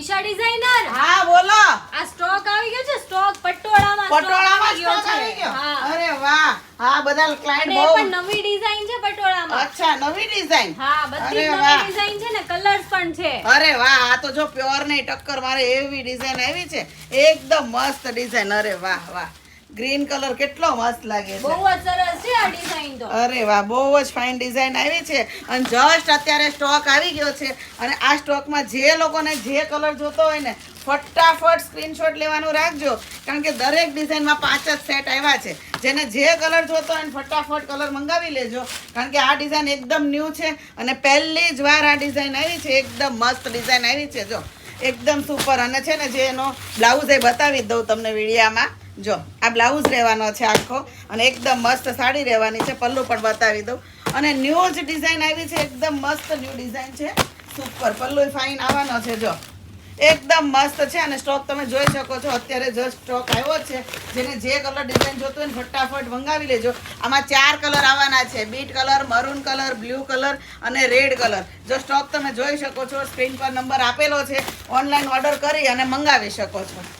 Isha designer હા બોલો. આ સ્ટોક આવી ગયો છે સ્ટોક પટોળામાં પટોળામાં stock સ્ટોક આવી ગયો. હા અરે વાહ. હા બધા અને ક્લાયન્ટ એ બહુ. પણ નવી ડિઝાઇન છે પટોળામાં અચ્છા નવી ડિઝાઇન. હા બધી અરે નવી વાહ. ડિઝાઇન છે ને કલર્સ પણ છે અરે વાહ આ તો જો પ્યોર નહીં ટક્કર મારે એવી ડિઝાઇન આવી છે એકદમ મસ્ત ડિઝાઇન. અરે વાહ વાહ ગ્રીન કલર કેટલો મસ્ત લાગે બહુ છે. જ સરસ છે આ ડિઝાઇન તો અરે વાહ બહુ જ ફાઇન ડિઝાઇન આવી છે અને જસ્ટ અત્યારે સ્ટોક આવી ગયો છે અને આ સ્ટોકમાં જે લોકોને જે કલર જોતો હોય ને ફટાફટ સ્ક્રીનશોટ લેવાનું રાખજો કારણ કે દરેક ડિઝાઇનમાં 5 જ સેટ આવ્યા છે. જેને જે કલર જોતો હોય ને ફટાફટ કલર મંગાવી લેજો કારણ કે આ ડિઝાઇન એકદમ ન્યૂ છે અને પહેલી જ વાર આ ડિઝાઇન આવી છે. એકદમ મસ્ત ડિઝાઇન આવી છે જો એકદમ સુપર. અને છે ને જે એનો બ્લાઉઝ એ બતાવી દઉં તમને વિડીયામાં. જો આ બ્લાઉઝ રહેવાનો છે આખો અને એકદમ મસ્ત સાડી રહેવાની છે. પલ્લુ પણ બતાવી દઉં અને ન્યૂ જ ડિઝાઇન આવી છે એકદમ મસ્ત ન્યૂ ડિઝાઇન છે સુપર. પલ્લુ ફાઇન આવવાનો છે જો એકદમ મસ્ત છે અને સ્ટોક તમે જોઈ શકો છો અત્યારે જસ્ટ સ્ટોક આવ્યો છે. જેને જે કલર ડિઝાઇન જોતું હોય ને ફટાફટ મંગાવી લેજો. આમાં 4 કલર આવવાના છે bit colour, maroon colour, blue colour અને રેડ કલર. જો સ્ટોક તમે જોઈ શકો છો સ્ક્રીન પર નંબર આપેલો છે. ઓનલાઈન ઓર્ડર કરી અને મંગાવી શકો છો.